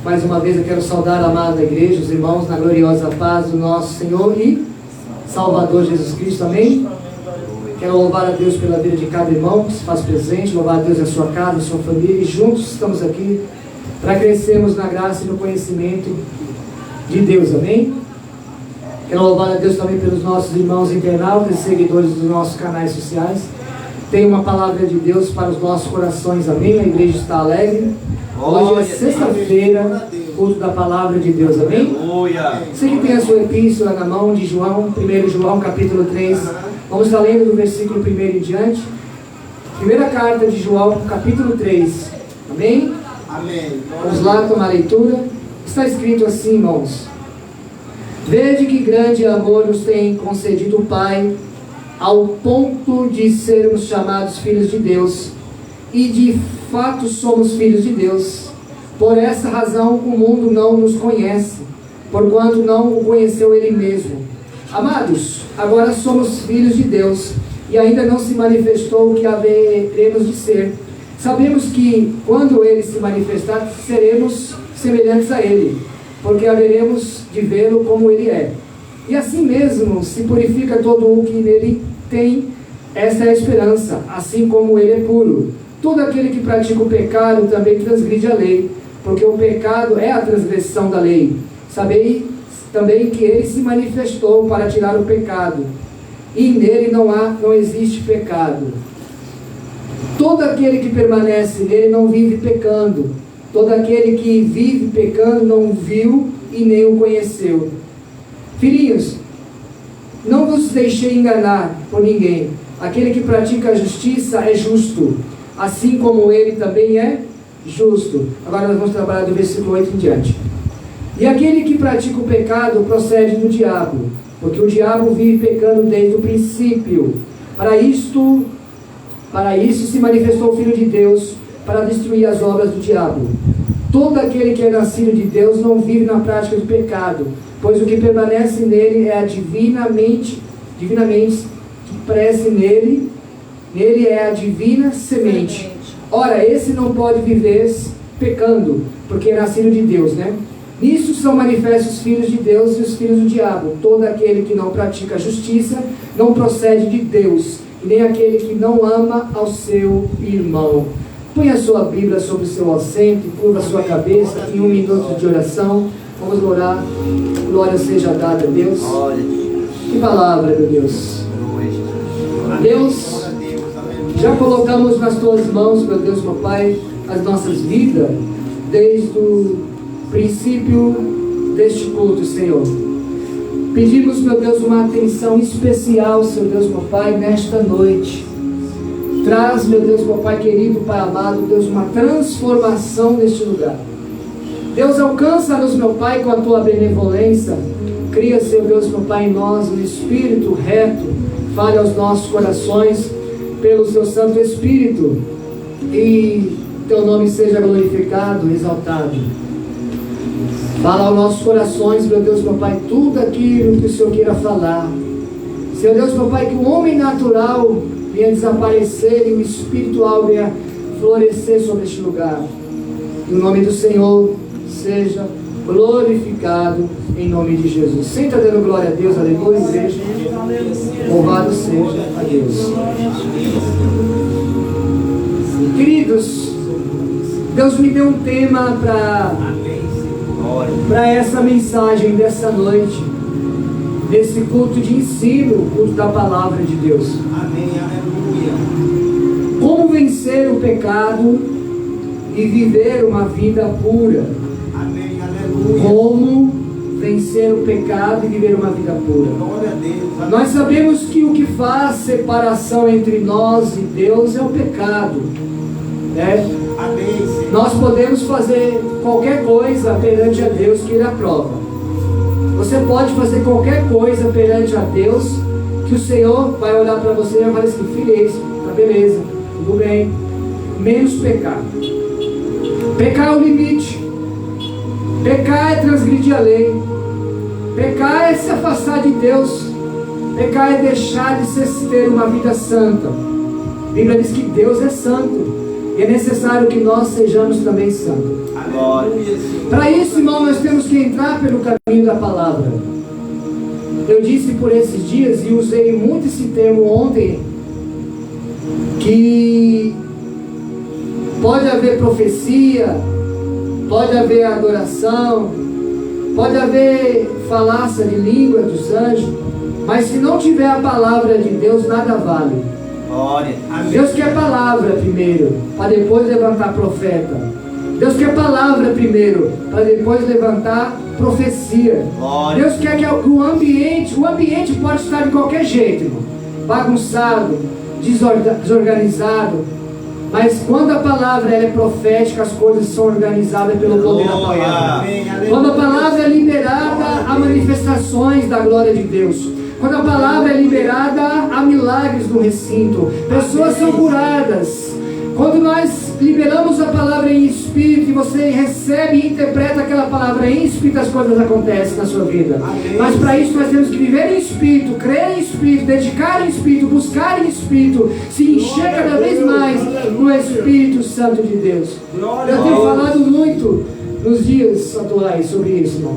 Mais uma vez eu quero saudar a amada igreja, os irmãos, na gloriosa paz do nosso Senhor e Salvador Jesus Cristo, amém? Quero louvar a Deus pela vida de cada irmão que se faz presente, louvar a Deus na sua casa, na sua família, e juntos estamos aqui para crescermos na graça e no conhecimento de Deus, amém? Quero louvar a Deus também pelos nossos irmãos internautas e seguidores dos nossos canais sociais. Tem uma palavra de Deus para os nossos corações, amém? A igreja está alegre. Hoje é sexta-feira, culto da palavra de Deus, amém? Você que tem a sua epístola na mão de João, 1 João capítulo 3, vamos estar lendo do versículo 1 em diante. Primeira carta de João, capítulo 3, amém? Amém. Vamos lá tomar a leitura. Está escrito assim, irmãos: vede que grande amor nos tem concedido o Pai, ao ponto de sermos chamados filhos de Deus, e de fato somos filhos de Deus. Por essa razão o mundo não nos conhece, porquanto não o conheceu Ele mesmo. Amados, agora somos filhos de Deus, e ainda não se manifestou o que haveremos de ser. Sabemos que quando Ele se manifestar, seremos semelhantes a Ele, porque haveremos de vê-lo como Ele é. E assim mesmo se purifica todo o que nele tem. Esta é a esperança, assim como Ele é puro. Todo aquele que pratica o pecado também transgride a lei, porque o pecado é a transgressão da lei. Sabei também que Ele se manifestou para tirar o pecado, e nele não existe pecado. Todo aquele que permanece nele não vive pecando. Todo aquele que vive pecando não viu e nem o conheceu. Filhinhos, não vos deixei enganar por ninguém. Aquele que pratica a justiça é justo, assim como Ele também é justo. Agora nós vamos trabalhar do versículo 8 em diante. E aquele que pratica o pecado procede do diabo, porque o diabo vive pecando desde o princípio. Para isso se manifestou o Filho de Deus, para destruir as obras do diabo. Todo aquele que é nascido de Deus não vive na prática do pecado, pois o que permanece nele é a divinamente que cresce nele é a divina semente. Ora, esse não pode viver pecando, porque é nascido de Deus, né? Nisso são manifestos os filhos de Deus e os filhos do diabo. Todo aquele que não pratica a justiça não procede de Deus, e nem aquele que não ama ao seu irmão. Põe a sua Bíblia sobre o seu assento, curva a sua cabeça em 1 minuto de oração. Vamos orar. Glória seja dada a Deus. Que palavra, meu Deus. Deus, já colocamos nas tuas mãos, meu Deus, meu Pai, as nossas vidas, desde o princípio deste culto, Senhor. Pedimos, meu Deus, uma atenção especial, Senhor Deus, meu Pai, nesta noite. Traz, meu Deus, meu Pai querido, Pai amado, Deus, uma transformação neste lugar. Deus, alcança-nos, meu Pai, com a Tua benevolência. Cria, Senhor Deus, meu Pai, em nós um espírito reto. Fale aos nossos corações pelo Seu Santo Espírito. E Teu nome seja glorificado, exaltado. Fala aos nossos corações, meu Deus, meu Pai, tudo aquilo que o Senhor queira falar. Senhor Deus, meu Pai, que o homem natural venha desaparecer e o espiritual venha florescer sobre este lugar. Que o nome do Senhor seja glorificado em nome de Jesus. Senta dando glória a Deus, aleluia, igreja. Louvado seja a Deus. Queridos, Deus me deu um tema para essa mensagem dessa noite, desse culto de ensino, culto da palavra de Deus. Amém, aleluia. Como vencer o pecado e viver uma vida pura. Amém, aleluia. Como vencer o pecado e viver uma vida pura. Glória a Deus. Nós sabemos que o que faz separação entre nós e Deus é o pecado, né? Amém, Senhor. Nós podemos fazer qualquer coisa perante a Deus que Ele aprova. Você pode fazer qualquer coisa perante a Deus que o Senhor vai olhar para você e vai falar assim: filho, é isso, tá beleza, tudo bem, menos pecar. Pecar é o limite. Pecar é transgredir a lei. Pecar é se afastar de Deus. Pecar é deixar de ter uma vida santa. A Bíblia diz que Deus é santo. E é necessário que nós sejamos também santos. Aleluia, Senhor. Para isso, irmão, nós temos que entrar pelo caminho da palavra. Eu disse por esses dias e usei muito esse termo ontem, que pode haver profecia, pode haver adoração, pode haver falácia de língua dos anjos, mas se não tiver a palavra de Deus, nada vale. Glória. Amém. Deus quer palavra primeiro, para depois levantar profeta. Deus quer palavra primeiro, para depois levantar profecia. Glória. Deus quer que o ambiente pode estar de qualquer jeito, irmão. Bagunçado, desorganizado, mas quando a palavra ela é profética, as coisas são organizadas pelo poder da palavra. Amém. Quando a palavra é liberada, há manifestações da glória de Deus. Quando a palavra é liberada, há milagres no recinto. Pessoas são curadas. Quando nós liberamos a palavra em espírito e você recebe e interpreta aquela palavra em espírito, as coisas acontecem na sua vida. Amém. Mas para isso nós temos que viver em espírito, crer em espírito, dedicar em espírito, buscar em espírito, se encher cada vez mais no Espírito Santo de Deus. Eu tenho falado muito nos dias atuais sobre isso, irmão.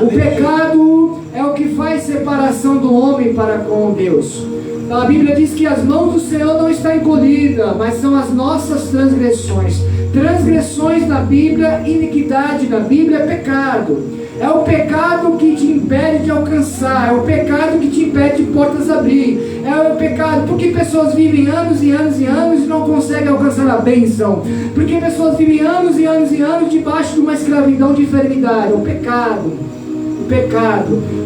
O pecado é o que faz separação do homem para com Deus. A Bíblia diz que as mãos do Senhor não estão encolhidas, mas são as nossas transgressões. Transgressões na Bíblia, iniquidade na Bíblia é pecado. É o pecado que te impede de alcançar, é o pecado que te impede de portas abrir. É o pecado, porque pessoas vivem anos e anos e anos e não conseguem alcançar a bênção. Porque pessoas vivem anos e anos e anos debaixo de uma escravidão de enfermidade. É o pecado.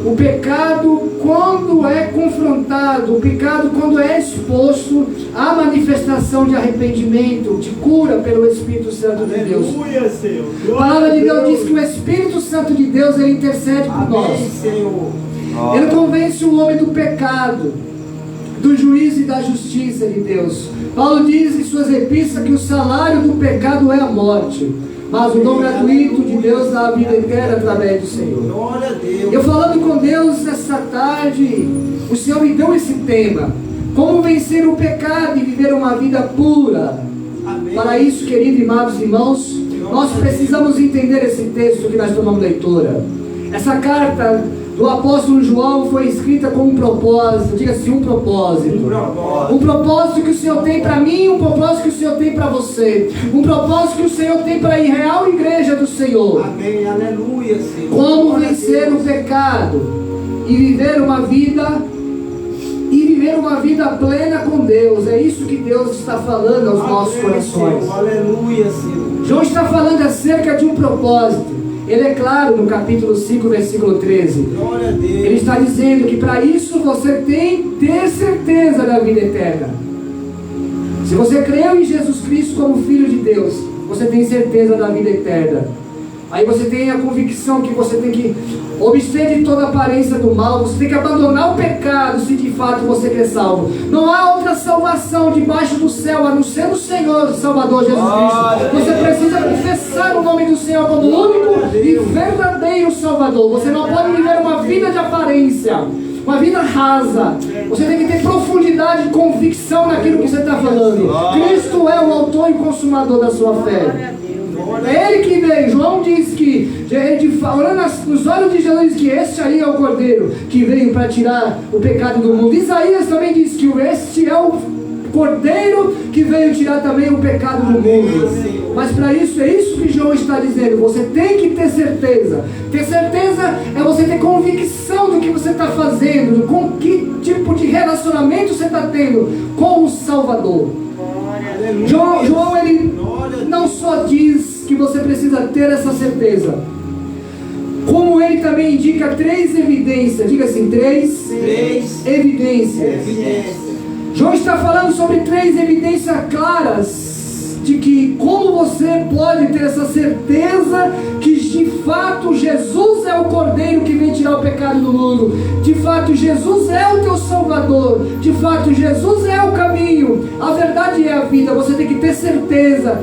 O pecado quando é confrontado, o pecado quando é exposto à manifestação de arrependimento, de cura pelo Espírito Santo de Deus. Aleluia, Senhor. A palavra de Deus diz que o Espírito Santo de Deus, ele intercede por nós. Amém, Senhor. Ele convence o homem do pecado, do juízo e da justiça de Deus. Paulo diz em suas epístolas que o salário do pecado é a morte, mas o dom gratuito de Deus dá a vida eterna através do Senhor. Glória a Deus. Eu falando com Deus essa tarde, o Senhor me deu esse tema: como vencer o pecado e viver uma vida pura. Amém. Para isso, queridos e amados irmãos, nós precisamos entender esse texto que nós tomamos leitura. Essa carta do apóstolo João foi escrita com um propósito, diga assim, um propósito. Um propósito que o Senhor tem para mim, um propósito que o Senhor tem para você, um propósito que o Senhor tem para a real igreja do Senhor. Amém, aleluia, Senhor. Como Glória a vencer Deus. o pecado e viver uma vida plena com Deus. É isso que Deus está falando aos nossos Amém, corações. Senhor. Aleluia, Senhor. João está falando acerca de um propósito. Ele é claro no capítulo 5, versículo 13. Glória a Deus. Ele está dizendo que para isso você tem que ter certeza da vida eterna. Se você creu em Jesus Cristo como Filho de Deus, você tem certeza da vida eterna. Aí você tem a convicção que você tem que abster de toda aparência do mal, você tem que abandonar o pecado se de fato você quer salvo. Não há outra salvação debaixo do céu a não ser o Senhor, o Salvador Jesus Cristo. Você precisa confessar o nome do Senhor como único e verdadeiro Salvador. Você não pode viver uma vida de aparência, uma vida rasa. Você tem que ter profundidade e convicção naquilo que você está falando. Cristo é o autor e consumador da sua fé. É Ele que veio. João diz que, olhando nos olhos de Jesus, diz que este aí é o Cordeiro que veio para tirar o pecado do mundo. Isaías também diz que este é o Cordeiro que veio tirar também o pecado do mundo. Mas para isso, é isso que João está dizendo. Você tem que ter certeza. Ter certeza é você ter convicção do que você está fazendo, com que tipo de relacionamento você está tendo com o Salvador. João ele não só diz que você precisa ter essa certeza, como ele também indica 3 evidências. Diga assim, 3 evidências. João está falando sobre 3 evidências claras de que como você pode ter essa certeza que de fato Jesus é o Cordeiro que vem tirar o pecado do mundo, de fato Jesus é o teu Salvador, de fato Jesus é o caminho, a verdade é a vida. Você tem que ter certeza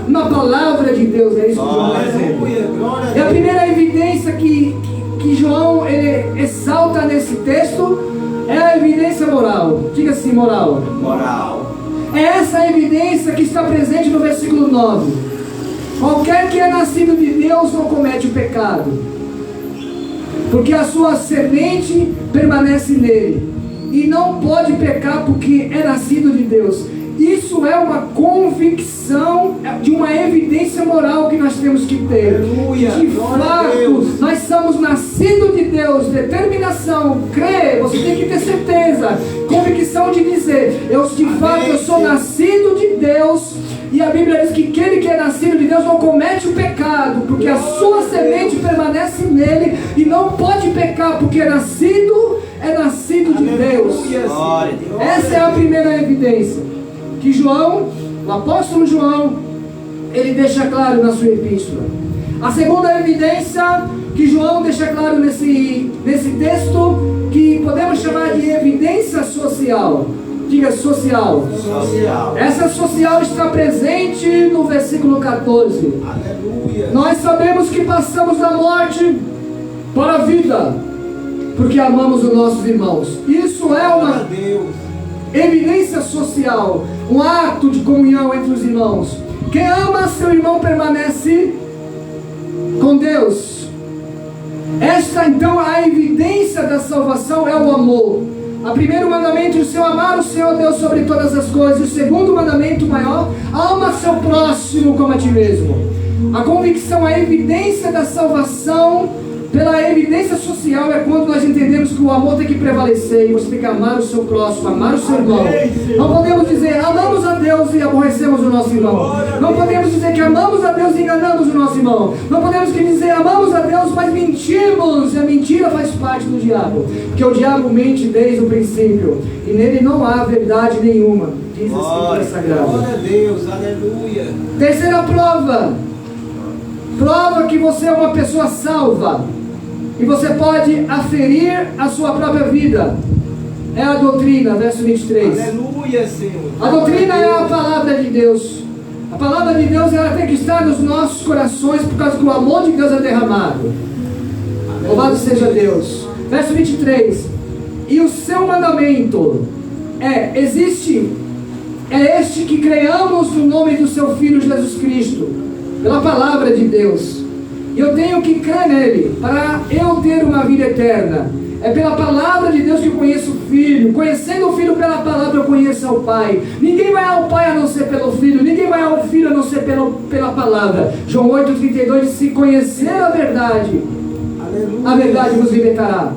na palavra de Deus. É isso que João está dizendo. E a primeira evidência que João ele exalta nesse texto é a evidência moral. Diga assim, moral. É essa a evidência que está presente no versículo 9. Qualquer que é nascido de Deus não comete o pecado, porque a sua semente permanece nele, e não pode pecar porque é nascido de Deus. Isso é uma convicção de uma evidência moral que nós temos que ter. Aleluia, de glória a fato, Deus. nós somos nascidos de Deus. Determinação, crer, você tem que ter certeza. Convicção de dizer, eu de fato eu sou nascido de Deus. E a Bíblia diz que aquele que é nascido de Deus não comete o pecado, porque a sua semente permanece nele, e não pode pecar, porque é nascido de Deus. Essa é a primeira evidência que João, o apóstolo João, ele deixa claro na sua epístola. A segunda evidência que João deixa claro nesse texto, que podemos chamar de evidência social. Diga social. Essa social está presente no versículo 14. Aleluia. Nós sabemos que passamos da morte para a vida, porque amamos os nossos irmãos. Isso é uma evidência social, um ato de comunhão entre os irmãos. Quem ama seu irmão permanece com Deus. Esta então a evidência da salvação é o amor. O primeiro mandamento é o seu amar o Senhor Deus sobre todas as coisas. O segundo mandamento maior, ama seu próximo como a ti mesmo. A convicção, a evidência da salvação pela evidência social é quando nós entendemos que o amor tem que prevalecer, e você tem que amar o seu próximo, amar o seu irmão. Não podemos dizer amamos a Deus e aborrecemos o nosso irmão. Não podemos dizer que amamos a Deus e enganamos o nosso irmão. Não podemos dizer amamos a Deus, mas mentimos. E a mentira faz parte do diabo, porque o diabo mente desde o princípio, e nele não há verdade nenhuma, diz a Escritura Sagrada. Glória a Deus, aleluia. Terceira prova que você é uma pessoa salva, e você pode aferir a sua própria vida, é a doutrina, verso 23. Aleluia, Senhor. A doutrina é a palavra de Deus. A palavra de Deus, ela tem que estar nos nossos corações, por causa que o amor de Deus é derramado. Louvado seja Deus. Verso 23. E o seu mandamento é este, que creiamos no nome do seu Filho Jesus Cristo, pela palavra de Deus. E eu tenho que crer nele para eu ter uma vida eterna. É pela palavra de Deus que eu conheço o Filho. Conhecendo o Filho pela palavra, eu conheço ao Pai. Ninguém vai ao Pai a não ser pelo Filho. Ninguém vai ao Filho a não ser pela palavra. João 8,32 diz: se conhecer a verdade, a verdade vos libertará.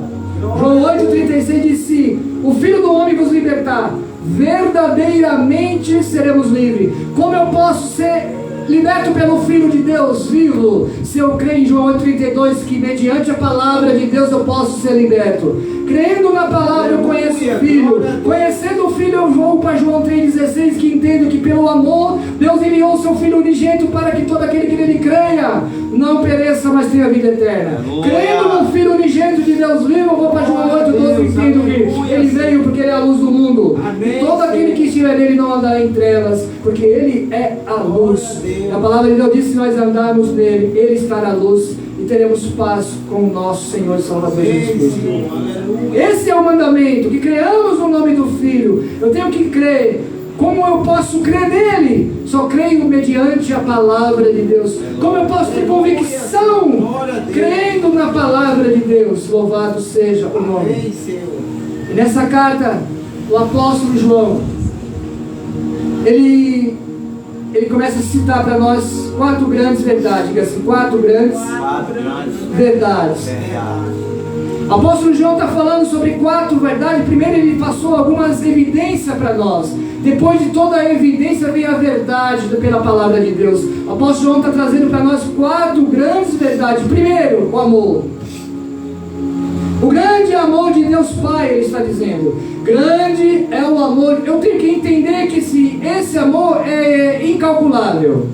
João 8,36 diz: se o Filho do Homem vos libertar, verdadeiramente seremos livres. Como eu posso ser liberto pelo Filho de Deus vivo? Se eu creio em João 8,32 que mediante a palavra de Deus eu posso ser liberto. Crendo na palavra eu conheço o Filho. Conhecendo o Filho eu vou para João 3,16, que entendo que pelo amor Deus enviou o seu Filho unigênito para que todo aquele que nele creia não pereça, mas tenha vida eterna. Crendo no Filho unigênito de Deus vivo, eu vou para João 8,12, que entendo que ele veio porque ele é a luz do mundo. E todo aquele que estiver nele não andará em trevas, porque ele é a luz. A palavra de Deus diz: se nós andarmos nele, ele estará à luz, e teremos paz com o nosso Senhor e Salvador Jesus Cristo. Esse é o mandamento, que creamos no nome do Filho. Eu tenho que crer. Como eu posso crer nele? Só creio mediante a palavra de Deus. Como eu posso ter convicção? Crendo na palavra de Deus. Louvado seja o nome. E nessa carta, o apóstolo João, ele começa a citar para nós 4 grandes verdades. Diga assim: 4 grandes verdades. O apóstolo João está falando sobre 4 verdades. Primeiro ele passou algumas evidências para nós. Depois de toda a evidência vem a verdade pela palavra de Deus. O apóstolo João está trazendo para nós 4 grandes verdades. Primeiro, o amor. O grande amor de Deus Pai, ele está dizendo. Grande é o amor. Eu tenho que entender que esse amor é incalculável.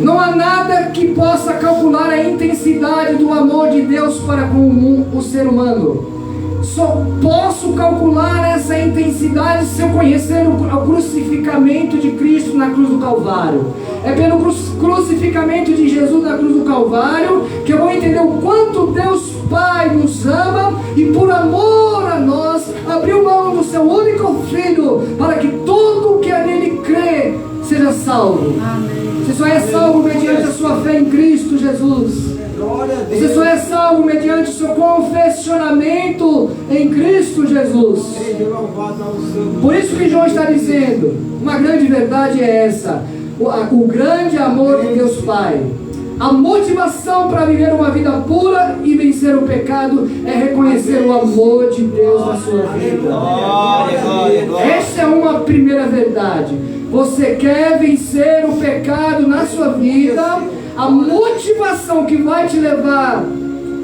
Não há nada que possa calcular a intensidade do amor de Deus para com o ser humano. Só posso calcular essa intensidade se eu conhecer o crucificamento de Cristo na cruz do Calvário. É pelo crucificamento de Jesus na cruz do Calvário que eu vou entender o quanto Deus Pai nos ama, e por amor a nós abriu mão do seu único Filho para que todo salvo. Amém. Você só é salvo mediante a sua fé em Cristo Jesus. Glória a Deus. Você só é salvo mediante o seu confessionamento em Cristo Jesus. Seja louvado ao seu nome. Por isso que João está dizendo, uma grande verdade é essa: o grande amor de Deus Pai. A motivação para viver uma vida pura e vencer o pecado é reconhecer o amor de Deus na sua vida. Glória, glória, glória. Essa é uma primeira verdade. Você quer vencer o pecado na sua vida? A motivação que vai te levar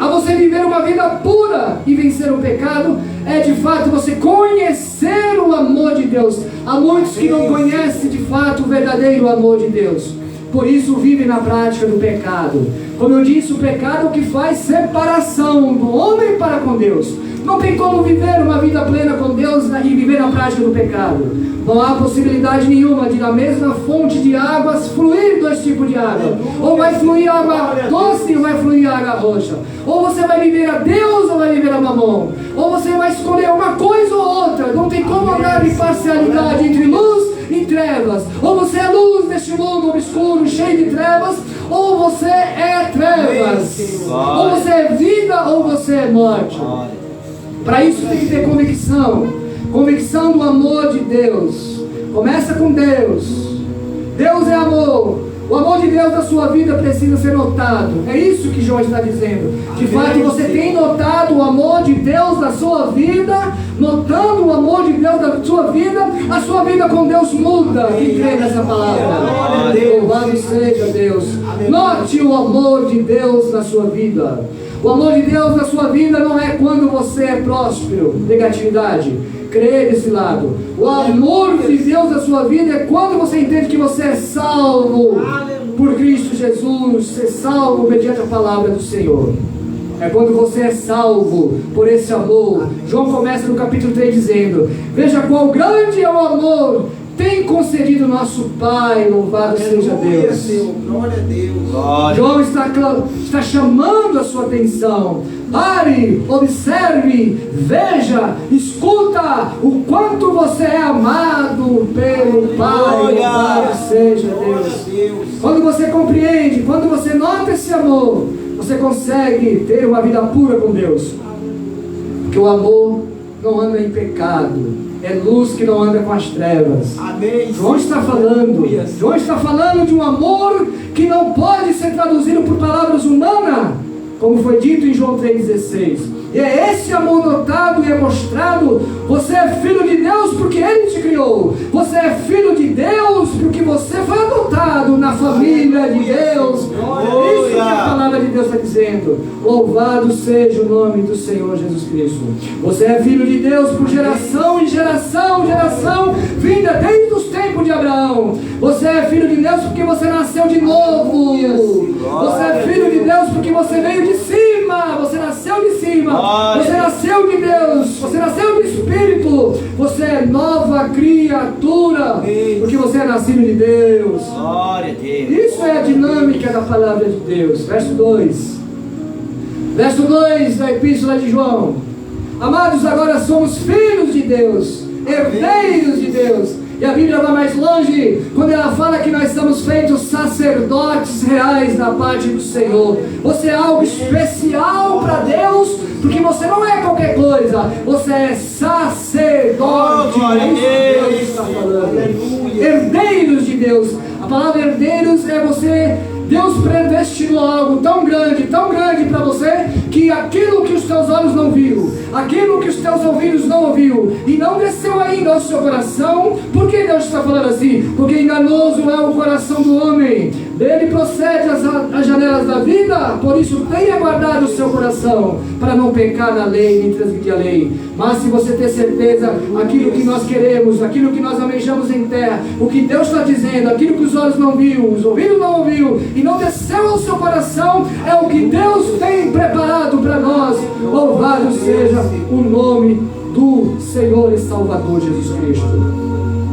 a você viver uma vida pura e vencer o pecado é de fato você conhecer o amor de Deus. Há muitos que não conhecem de fato o verdadeiro amor de Deus. Por isso vivem na prática do pecado. Como eu disse, o pecado é o que faz separação do homem para com Deus. Não tem como viver uma vida plena com Deus e viver na prática do pecado. Não há possibilidade nenhuma de na mesma fonte de águas fluir dois tipos de água. Ou vai fluir água doce ou vai fluir água roxa. Ou você vai viver a Deus ou vai viver a Mamon. Ou você vai escolher uma coisa ou outra. Não tem como haver imparcialidade entre luz e trevas. Ou você é luz neste mundo obscuro, cheio de trevas, ou você é trevas. Ou você é vida ou você é morte. Para isso tem que ter convicção. Convicção do amor de Deus. Começa com Deus. Deus é amor. O amor de Deus na sua vida precisa ser notado. É isso que João está dizendo. De fato, você tem notado o amor de Deus na sua vida. Notando o amor de Deus na sua vida, a sua vida com Deus muda. Quem crê nessa palavra? Louvado seja Deus. Note o amor de Deus na sua vida. O amor de Deus na sua vida não é quando você é próspero. Negatividade. Crê desse lado. O amor de Deus na sua vida é quando você entende que você é salvo por Cristo Jesus, ser salvo mediante a palavra do Senhor. É quando você é salvo por esse amor. João começa no capítulo 3 dizendo: veja qual grande é o amor tem concedido nosso Pai, louvado seja Deus. Senhor. Glória a Deus. João está chamando a sua atenção. Pare, observe, veja, escuta o quanto você é amado pelo Pai, louvado seja Deus. Quando você compreende, quando você nota esse amor, você consegue ter uma vida pura com Deus. Porque o amor não anda em pecado. É luz que não anda com as trevas. Amém. João está falando de um amor que não pode ser traduzido por palavras humanas, como foi dito em João 3,16. E é esse amor notado e é mostrado. Você é filho de Deus porque Ele te criou. Você é filho de Deus porque você foi adotado na família de Deus. Isso que a palavra de Deus está dizendo. Louvado seja o nome do Senhor Jesus Cristo. Você é filho de Deus por geração em geração, vinda desde os tempos de Abraão. Você é filho de Deus porque você nasceu de novo. Você é filho de Deus porque você veio de cima. Você nasceu de cima. Você nasceu de Deus. Você nasceu do Espírito. Você é nova criatura porque você é nascido de Deus. Glória a Deus. Isso é a dinâmica da palavra de Deus. Verso 2. Verso 2 da Epístola de João. Amados, agora somos filhos de Deus, herdeiros de Deus. E a Bíblia vai mais longe, quando ela fala que nós somos feitos sacerdotes reais da parte do Senhor. Você é algo especial para Deus, porque você não é qualquer coisa. Você é sacerdote. É isso que Deus está falando. Herdeiros de Deus. A palavra herdeiros é você... Deus predestinou algo tão grande para você, que aquilo que os teus olhos não viram, aquilo que os teus ouvidos não ouviram, e não desceu ainda ao seu coração. Por que Deus está falando assim? Porque enganoso é o coração do homem, dele procede as janelas da vida. Por isso tenha guardado o seu coração, para não pecar na lei, nem transgredir a lei. Mas se você ter certeza, aquilo que nós queremos, aquilo que nós almejamos em terra, o que Deus está dizendo, aquilo que os olhos não viram, os ouvidos não ouviram, e não desceu ao seu coração, é o que Deus tem preparado para nós. Louvado seja o nome do Senhor e Salvador Jesus Cristo.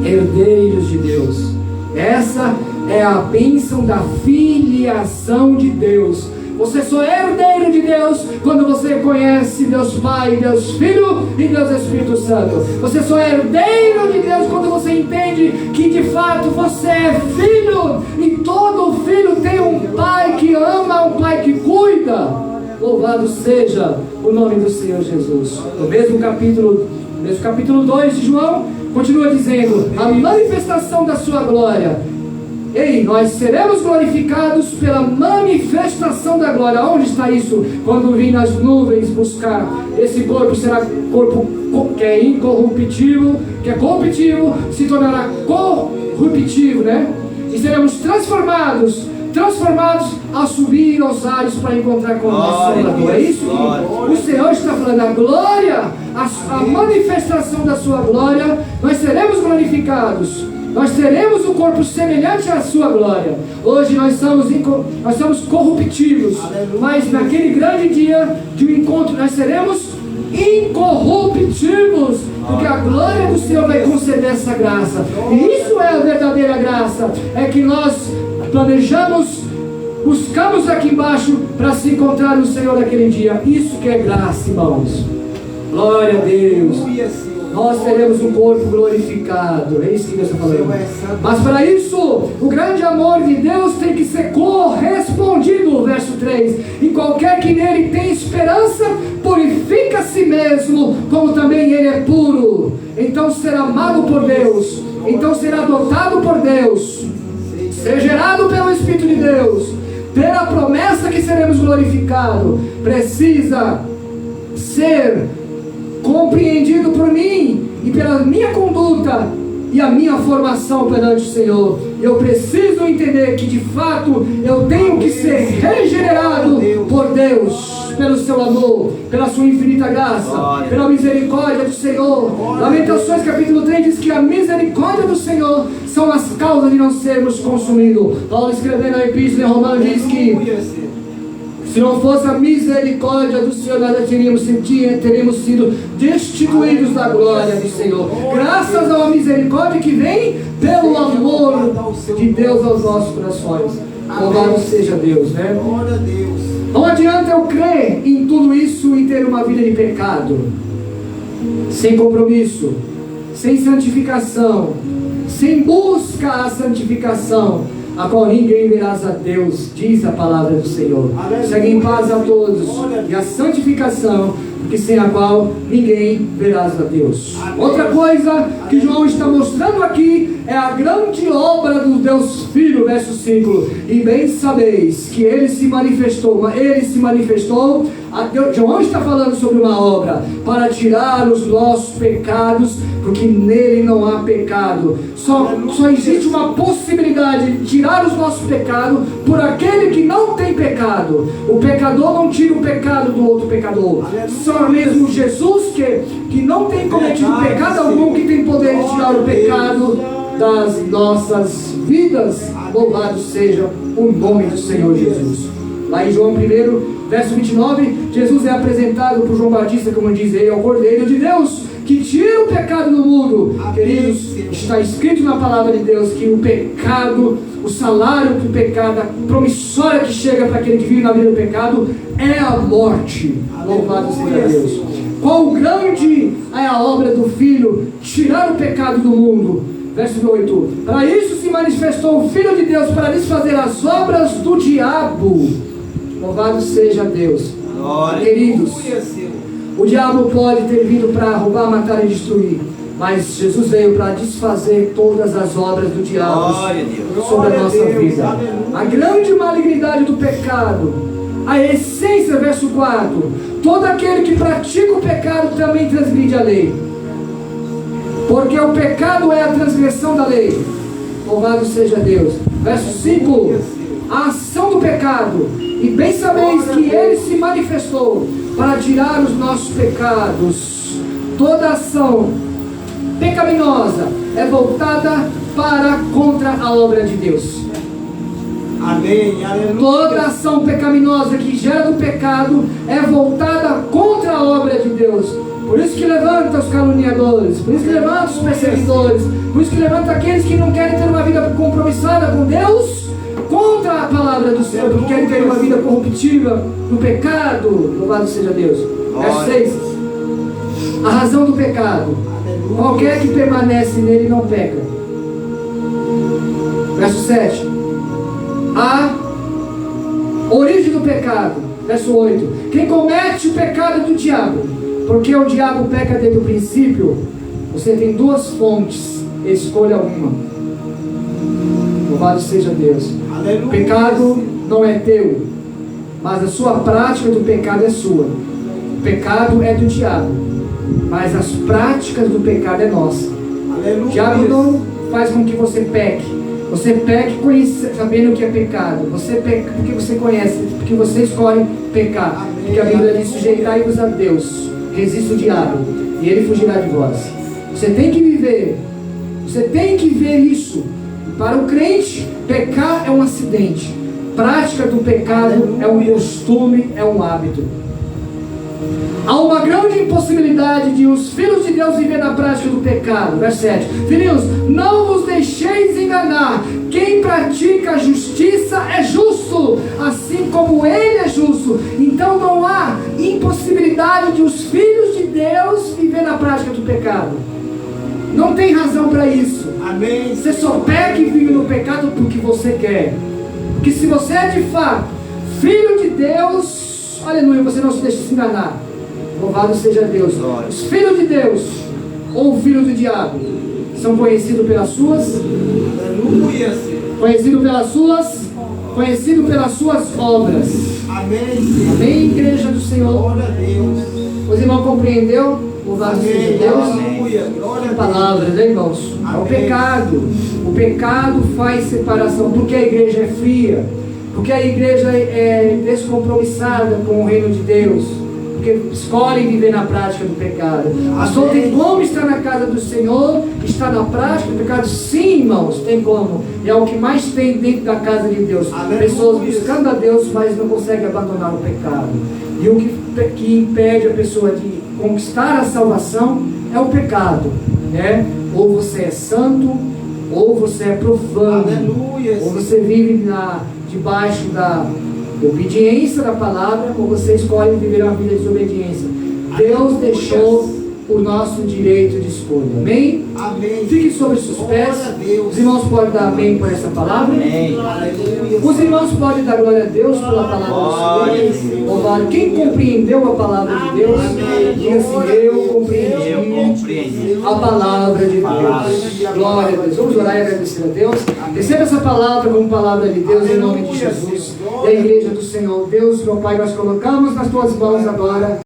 Herdeiros de Deus. Essa é a bênção da filiação de Deus. Você só é herdeiro de Deus quando você conhece Deus Pai, Deus Filho e Deus Espírito Santo. Você só é herdeiro de Deus quando você entende que de fato você é filho, e todo filho tem um pai que ama, um pai que cuida. Louvado seja o nome do Senhor Jesus. No mesmo capítulo 2 de João, continua dizendo: a manifestação da sua glória. Ei, nós seremos glorificados pela manifestação da glória. Onde está isso? Quando vir nas nuvens buscar. Esse corpo será corpo que é incorruptível, que é corruptível, se tornará corruptível, né? E seremos transformados a subir aos ares para encontrar com o nosso Salvador. É isso que o Senhor está falando. A glória, a manifestação da sua glória, nós seremos glorificados. Nós teremos um corpo semelhante à sua glória. Hoje nós somos corruptíveis, mas naquele grande dia de encontro nós seremos incorruptíveis, porque a glória do Senhor vai conceder essa graça. E isso é a verdadeira graça. É que nós buscamos aqui embaixo para se encontrar no Senhor naquele dia. Isso que é graça, irmãos. Glória a Deus. Nós teremos um corpo glorificado. É isso que Deus está falando. Mas para isso, o grande amor de Deus tem que ser correspondido. Verso 3: e qualquer que nele tem esperança, purifica a si mesmo, como também ele é puro. Então será amado por Deus, então será adotado por Deus, ser gerado pelo Espírito de Deus, ter a promessa que seremos glorificados. Precisa ser compreendido por mim e pela minha conduta e a minha formação perante o Senhor. Eu preciso entender que de fato eu tenho que ser regenerado por Deus, pelo seu amor, pela sua infinita graça, pela misericórdia do Senhor. Lamentações capítulo 3 diz que a misericórdia do Senhor são as causas de não sermos consumidos. Paulo, escrevendo a epístola em Romanos, diz que se não fosse a misericórdia do Senhor, nós teríamos sido destituídos da glória do Senhor. Graças a uma misericórdia que vem pelo amor de Deus aos nossos corações. Louvado seja Deus, né? Não adianta eu crer em tudo isso e ter uma vida de pecado, sem compromisso, sem santificação, sem busca à santificação, a qual ninguém verás a Deus, diz a palavra do Senhor. Segue em paz a todos, e a santificação, porque sem a qual ninguém verás a Deus. Outra coisa que João está mostrando aqui é a grande obra do Deus Filho, verso 5. E bem sabeis que Ele se manifestou. João está falando sobre uma obra para tirar os nossos pecados, porque nele não há pecado. Só existe uma possibilidade de tirar os nossos pecados por aquele que não tem pecado. O pecador não tira o pecado do outro pecador. Só mesmo Jesus, que não tem cometido pecado algum, que tem poder de tirar o pecado das nossas vidas. Louvado seja o nome do Senhor Jesus. Lá em João 1, verso 29, Jesus é apresentado por João Batista, como diz ele, é o Cordeiro de Deus, que tira o pecado do mundo. Queridos, está escrito na palavra de Deus que o pecado, o salário do pecado, a promissória que chega para aquele que vive na vida do pecado, é a morte. Louvado seja Deus. Qual grande é a obra do Filho, tirar o pecado do mundo. Verso 8: para isso se manifestou o Filho de Deus, para desfazer as obras do diabo. Louvado seja Deus. Glória. Queridos, o diabo pode ter vindo para roubar, matar e destruir, mas Jesus veio para desfazer todas as obras do diabo sobre a nossa vida. A grande malignidade do pecado, a essência, verso 4: todo aquele que pratica o pecado também transgride a lei, porque o pecado é a transgressão da lei. Louvado seja Deus. Verso 5: a ação do pecado. E bem sabeis que ele se manifestou para tirar os nossos pecados. Toda ação pecaminosa é voltada contra a obra de Deus. Amém. Aleluia. Toda ação pecaminosa que gera do pecado é voltada contra a obra de Deus. Por isso que levanta os caluniadores, por isso que levanta os perseguidores, por isso que levanta aqueles que não querem ter uma vida compromissada com Deus, contra a palavra do Senhor, porque querem ter uma vida corruptiva no pecado. Louvado seja Deus. Verso 6. A razão do pecado. Qualquer que permanece nele não peca. Verso 7. A origem do pecado. Verso 8. Quem comete o pecado do diabo, porque o diabo peca desde o princípio. Você tem duas fontes, escolha uma. Louvado seja Deus. Aleluia. O pecado não é teu, mas a sua prática do pecado é sua. O pecado é do diabo, mas as práticas do pecado é nossa. Aleluia. O diabo não faz com que você peque. Você peque sabendo o que é pecado. Você peca porque você conhece, porque você escolhe pecar. Porque a Bíblia diz: sujeitai-vos a Deus, resista o diabo, e ele fugirá de vós. Você tem que viver, você tem que ver isso. Para o crente, pecar é um acidente. Prática do pecado é um costume, é um hábito. Há uma grande impossibilidade de os filhos de Deus viver na prática do pecado. Verso 7. Filhinhos, não vos deixeis enganar. Quem pratica a justiça é justo, assim como ele é justo. Então não há impossibilidade de os filhos de Deus viver na prática do pecado. Não tem razão para isso. Amém. Você só peca e vive no pecado porque você quer. Porque se você é de fato filho de Deus, aleluia, você não se deixa se enganar. Louvado seja Deus. Os filhos de Deus ou o filho do diabo são conhecidos pelas suas, Aleluia, Senhor. conhecidos pelas suas obras. Amém, Senhor. Amém, igreja do Senhor. Glória a Deus. Os irmãos compreendeu? Louvado seja Deus. Aleluia. Glória a Deus. Palavras, né, irmãos? É o pecado. O pecado faz separação. Porque a igreja é fria. Porque a igreja é descompromissada com o reino de Deus. Porque escolhem viver na prática do pecado. Pastor, tem como estar na casa do Senhor? Estar na prática do pecado? Sim, irmãos, tem como. E é o que mais tem dentro da casa de Deus. Aleluia. Pessoas buscando a Deus, mas não conseguem abandonar o pecado. E o que impede a pessoa de conquistar a salvação é o pecado, né? Ou você é santo, ou você é profano. Aleluia. Ou você vive debaixo da obediência da palavra, ou você escolhe viver uma vida de desobediência. Deus deixou o nosso direito de escolha. Amém? Amém. Fique sobre os seus pés. Glória a Deus. Os irmãos podem dar amém por essa palavra. Aleluia. Os irmãos podem dar glória a Deus pela palavra do Senhor. Louvado. Quem compreendeu a palavra de Deus, diga assim: eu compreendi a palavra de Deus. Glória a Deus. Vamos orar e agradecer a Deus. Receba essa palavra como palavra de Deus em nome de Jesus. E a igreja do Senhor. Deus, meu Pai, nós colocamos nas tuas mãos agora